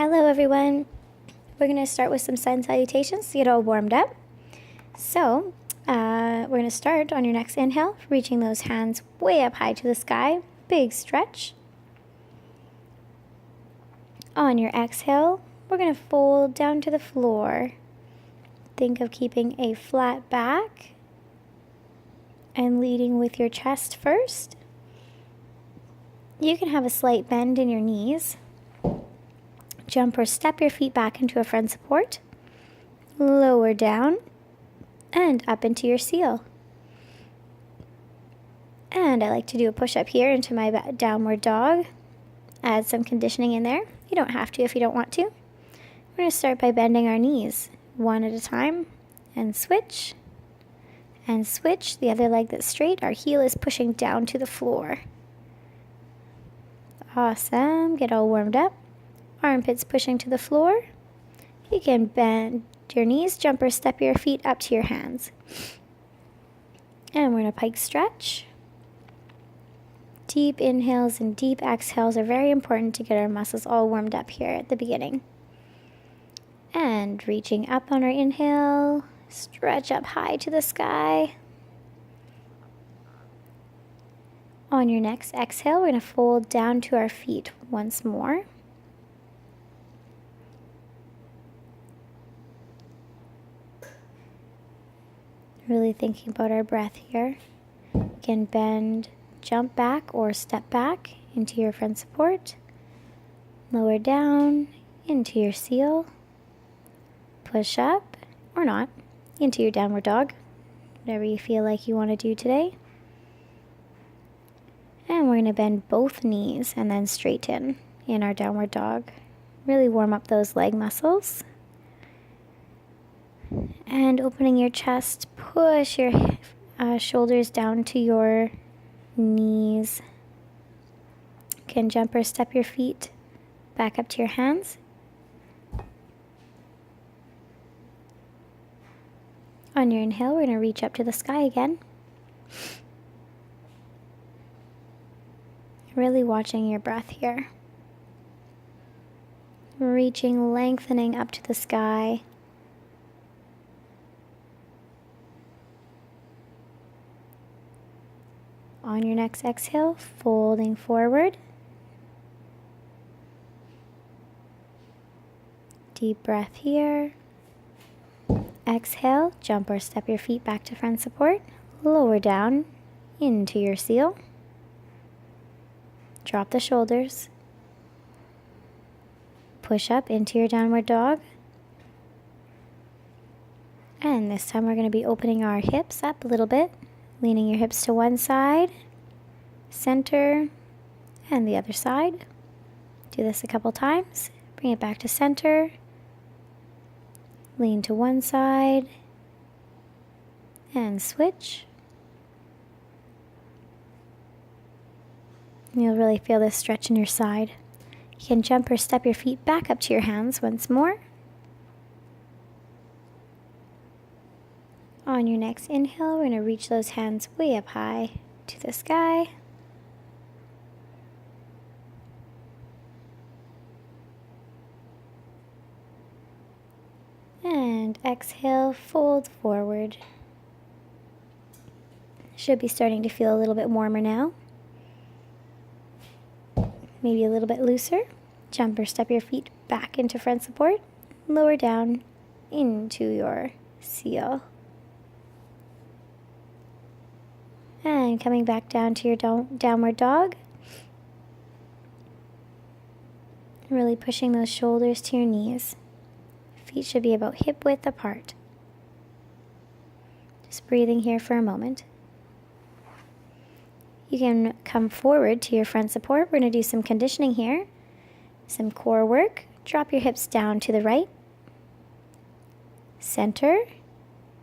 Hello everyone. We're going to start with some sun salutations to get all warmed up. So we're going to start on your next inhale, reaching those hands way up high to the sky. Big stretch. On your exhale, we're going to fold down to the floor. Think of keeping a flat back and leading with your chest first. You can have a slight bend in your knees. Jump or step your feet back into a front support. Lower down and up into your seal. And I like to do a push-up here into my downward dog. Add some conditioning in there. You don't have to if you don't want to. We're going to start by bending our knees one at a time and switch. And switch. The other leg that's straight. Our heel is pushing down to the floor. Awesome. Get all warmed up. Armpits pushing to the floor. You can bend your knees, jump or step your feet up to your hands. And we're going to pike stretch. Deep inhales and deep exhales are very important to get our muscles all warmed up here at the beginning. And reaching up on our inhale, stretch up high to the sky. On your next exhale, we're going to fold down to our feet once more. Really thinking about our breath here. You can bend, jump back or step back into your front support. Lower down into your seal. Push up or not into your downward dog. Whatever you feel like you want to do today. And we're going to bend both knees and then straighten in our downward dog. Really warm up those leg muscles. And opening your chest, push your shoulders down to your knees. You can jump or step your feet back up to your hands. On your inhale, we're going to reach up to the sky again. Really watching your breath here. Reaching, lengthening up to the sky. On your next exhale, folding forward. Deep breath here. Exhale, jump or step your feet back to front support. Lower down into your seal. Drop the shoulders. Push up into your downward dog. And this time we're going to be opening our hips up a little bit. Leaning your hips to one side, center, and the other side. Do this a couple times. Bring it back to center. Lean to one side, and switch. You'll really feel this stretch in your side. You can jump or step your feet back up to your hands once more. On your next inhale, we're going to reach those hands way up high to the sky. And exhale, fold forward. Should be starting to feel a little bit warmer now. Maybe a little bit looser. Jump or step your feet back into front support. Lower down into your seal. And coming back down to your downward dog. Really pushing those shoulders to your knees. Feet should be about hip width apart. Just breathing here for a moment. You can come forward to your front support. We're going to do some conditioning here. Some core work. Drop your hips down to the right. Center.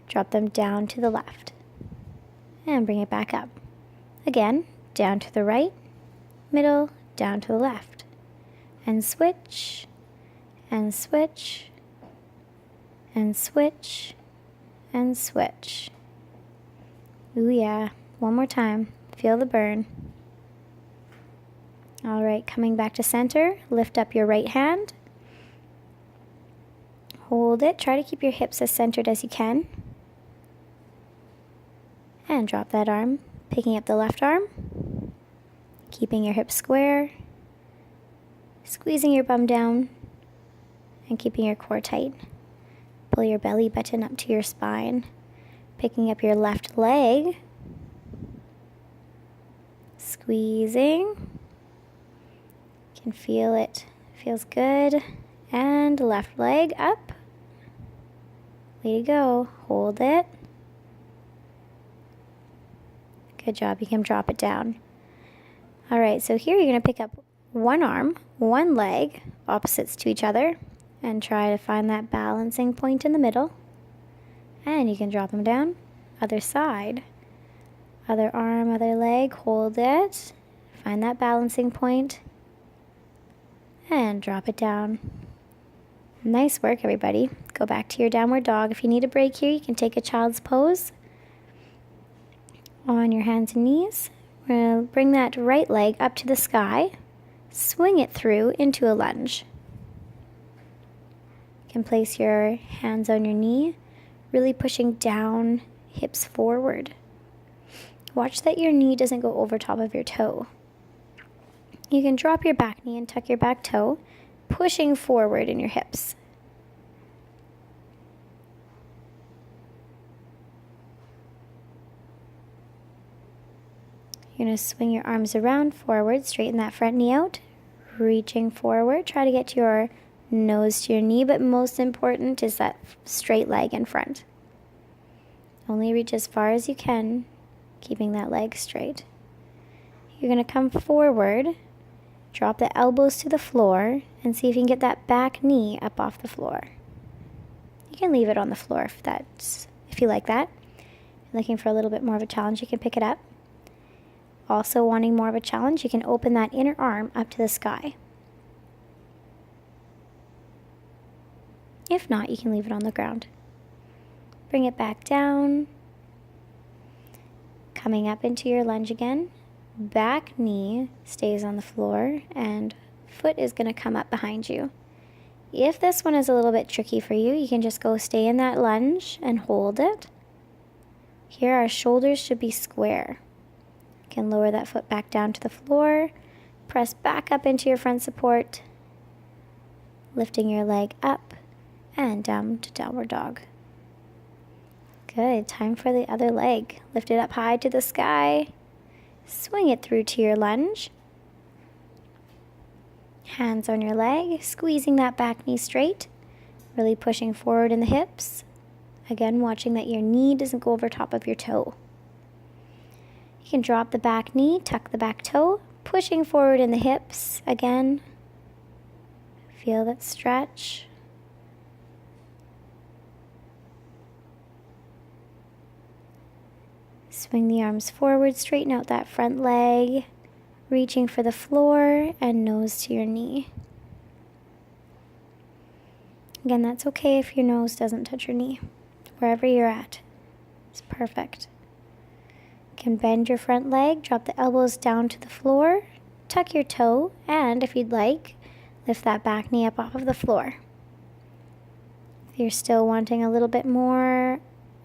Drop them down to the left. And bring it back up. Again, down to the right, middle, down to the left. And switch, and switch, and switch, and switch. Ooh yeah, one more time. Feel the burn. All right, coming back to center, lift up your right hand. Hold it. Try to keep your hips as centered as you can. And drop that arm, picking up the left arm, keeping your hips square, squeezing your bum down, and keeping your core tight. Pull your belly button up to your spine, picking up your left leg, squeezing. You can feel it. Feels good. And left leg up. Way to go. Hold it. Good job. You can drop it down. All right, so here you're going to pick up one arm, one leg, opposites to each other, and try to find that balancing point in the middle. And you can drop them down. Other side. Other arm, other leg, hold it. Find that balancing point. And drop it down. Nice work, everybody. Go back to your downward dog. If you need a break here, you can take a child's pose on your hands and knees. We're going to bring that right leg up to the sky. Swing it through into a lunge. You can place your hands on your knee, really pushing down, hips forward. Watch that your knee doesn't go over top of your toe. You can drop your back knee and tuck your back toe, pushing forward in your hips. You're going to swing your arms around forward, straighten that front knee out, reaching forward. Try to get your nose to your knee, but most important is that straight leg in front. Only reach as far as you can, keeping that leg straight. You're going to come forward, drop the elbows to the floor, and see if you can get that back knee up off the floor. You can leave it on the floor if you like that. Looking for a little bit more of a challenge, you can pick it up. Also wanting more of a challenge, you can open that inner arm up to the sky. If not, you can leave it on the ground. Bring it back down. Coming up into your lunge again. Back knee stays on the floor and foot is going to come up behind you. If this one is a little bit tricky for you, you can just go stay in that lunge and hold it. Here our shoulders should be square. You can lower that foot back down to the floor. Press back up into your front support. Lifting your leg up and down to downward dog. Good. Time for the other leg. Lift it up high to the sky. Swing it through to your lunge. Hands on your leg, squeezing that back knee straight. Really pushing forward in the hips. Again, watching that your knee doesn't go over top of your toe. You can drop the back knee, tuck the back toe, pushing forward in the hips. Again, feel that stretch. Swing the arms forward, straighten out that front leg, reaching for the floor and nose to your knee. Again, that's okay if your nose doesn't touch your knee. Wherever you're at, it's perfect. You can bend your front leg, drop the elbows down to the floor, tuck your toe, and if you'd like, lift that back knee up off of the floor. If you're still wanting a little bit more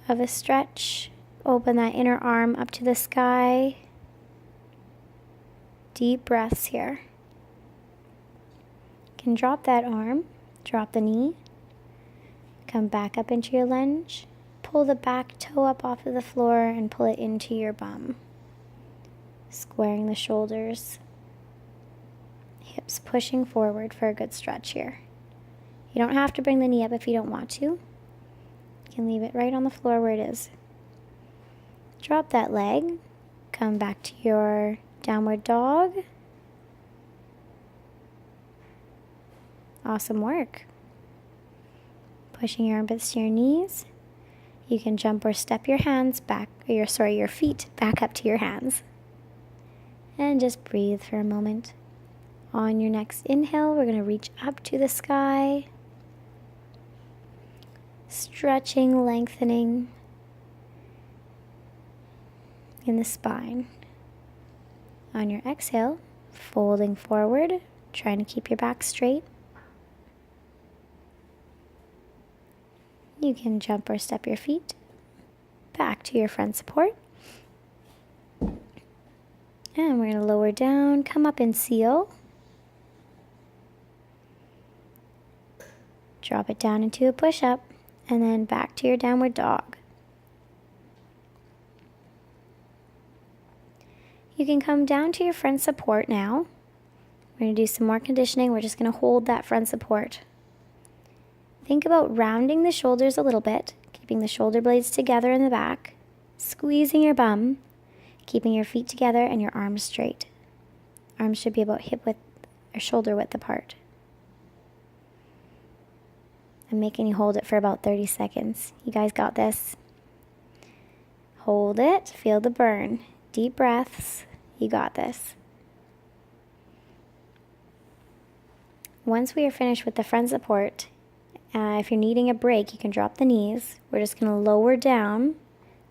of a stretch, open that inner arm up to the sky. Deep breaths here. You can drop that arm, drop the knee, come back up into your lunge, pull the back toe up off of the floor and pull it into your bum. Squaring the shoulders, hips pushing forward for a good stretch here. You don't have to bring the knee up if you don't want to. You can leave it right on the floor where it is. Drop that leg, come back to your downward dog. Awesome work. Pushing your armpits to your knees. You can jump or step your hands back, your feet back up to your hands. And just breathe for a moment. On your next inhale, we're going to reach up to the sky. Stretching, lengthening in the spine. On your exhale, folding forward, trying to keep your back straight. You can jump or step your feet back to your front support. And we're going to lower down, come up and seal. Drop it down into a push-up, and then back to your downward dog. You can come down to your front support now. We're going to do some more conditioning. We're just going to hold that front support. Think about rounding the shoulders a little bit, keeping the shoulder blades together in the back, squeezing your bum, keeping your feet together and your arms straight. Arms should be about hip width or shoulder width apart. I'm making you hold it for about 30 seconds. You guys got this. Hold it, feel the burn. Deep breaths. You got this. Once we are finished with the front support, if you're needing a break, you can drop the knees. We're just going to lower down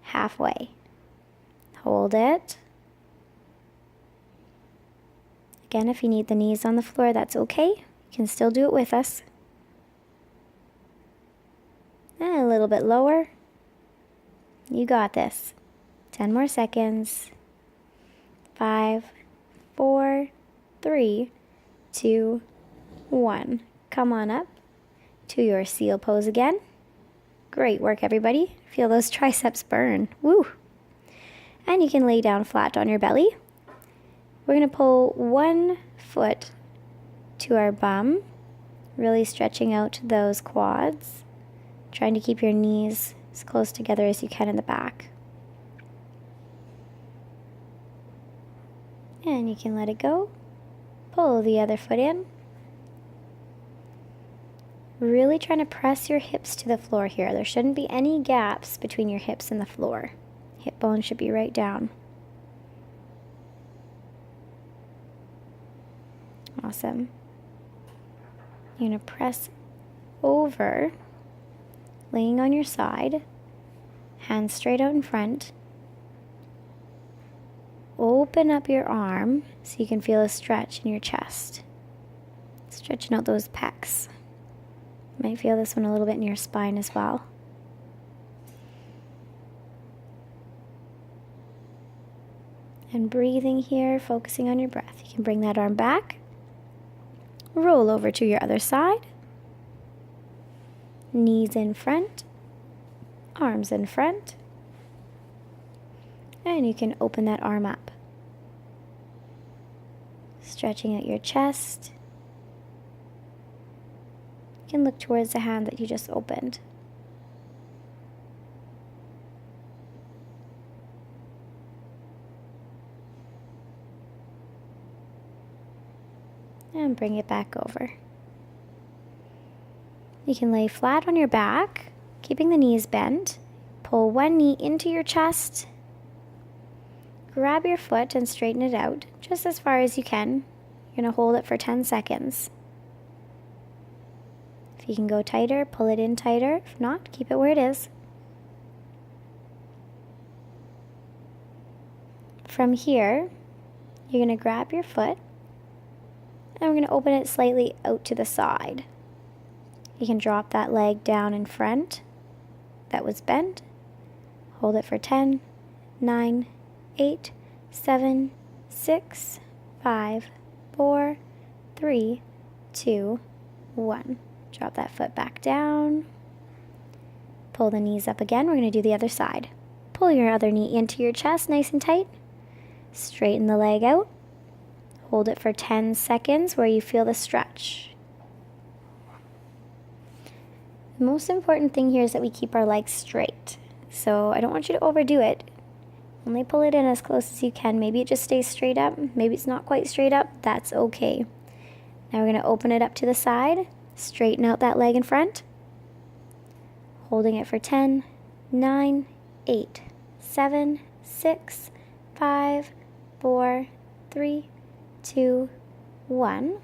halfway. Hold it. Again, if you need the knees on the floor, that's okay. You can still do it with us. And a little bit lower. You got this. 10 more seconds. 5, 4, 3, 2, 1. Come on up to your seal pose again. Great work, everybody. Feel those triceps burn. Woo! And you can lay down flat on your belly. We're going to pull one foot to our bum, really stretching out those quads, trying to keep your knees as close together as you can in the back. And you can let it go. Pull the other foot in. Really trying to press your hips to the floor here. There shouldn't be any gaps between your hips and the floor. Hip bone should be right down. Awesome. You're going to press over, laying on your side, hands straight out in front. Open up your arm so you can feel a stretch in your chest. Stretching out those pecs. You might feel this one a little bit in your spine as well. And breathing here, focusing on your breath. You can bring that arm back. Roll over to your other side. Knees in front. Arms in front. And you can open that arm up. Stretching out your chest. You can look towards the hand that you just opened. And bring it back over. You can lay flat on your back, keeping the knees bent. Pull one knee into your chest. Grab your foot and straighten it out, just as far as you can. You're going to hold it for 10 seconds. If you can go tighter, pull it in tighter. If not, keep it where it is. From here, you're going to grab your foot, and we're going to open it slightly out to the side. You can drop that leg down in front that was bent. Hold it for 10, 9, 8, 7, 6, 5, 4, 3, 2, 1. Drop that foot back down. Pull the knees up again. We're going to do the other side. Pull your other knee into your chest nice and tight. Straighten the leg out. Hold it for 10 seconds where you feel the stretch. The most important thing here is that we keep our legs straight. So I don't want you to overdo it. Only pull it in as close as you can. Maybe it just stays straight up. Maybe it's not quite straight up. That's okay. Now we're going to open it up to the side. Straighten out that leg in front. Holding it for 10, 9, 8, 7, 6, 5, 4, 3, 2, 1.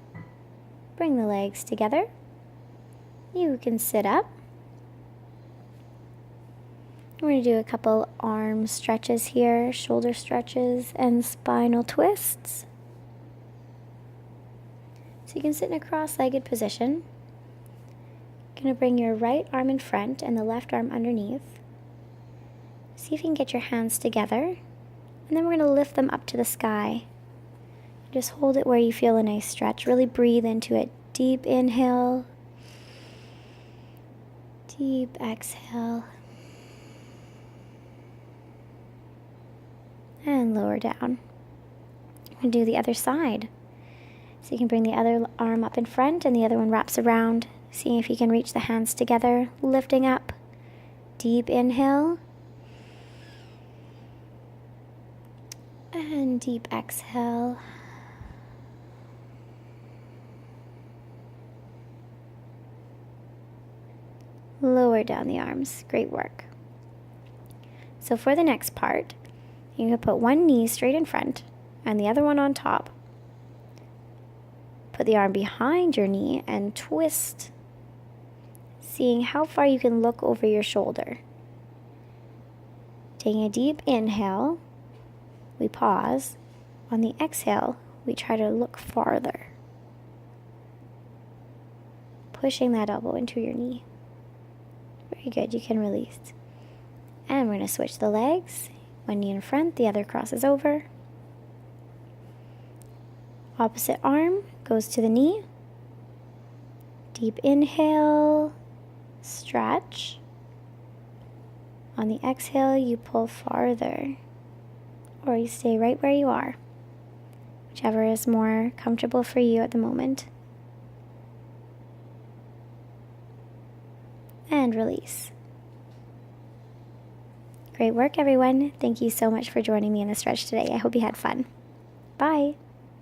Bring the legs together. You can sit up. We're going to do a couple arm stretches here, shoulder stretches, and spinal twists. So you can sit in a cross-legged position. Gonna bring your right arm in front and the left arm underneath. See if you can get your hands together. And then we're gonna lift them up to the sky. Just hold it where you feel a nice stretch. Really breathe into it. Deep inhale. Deep exhale. And lower down. I'm gonna do the other side. So you can bring the other arm up in front and the other one wraps around. Seeing if you can reach the hands together, lifting up. Deep inhale. And deep exhale. Lower down the arms. Great work. So for the next part, you can put one knee straight in front and the other one on top. Put the arm behind your knee and twist, seeing how far you can look over your shoulder. Taking a deep inhale, we pause. On the exhale, we try to look farther. Pushing that elbow into your knee. Very good, you can release. And we're going to switch the legs. One knee in front, the other crosses over. Opposite arm goes to the knee. Deep inhale, stretch. On the exhale, you pull farther, or you stay right where you are, whichever is more comfortable for you at the moment. And release. Great work, everyone. Thank you so much for joining me in the stretch today. I hope you had fun. Bye.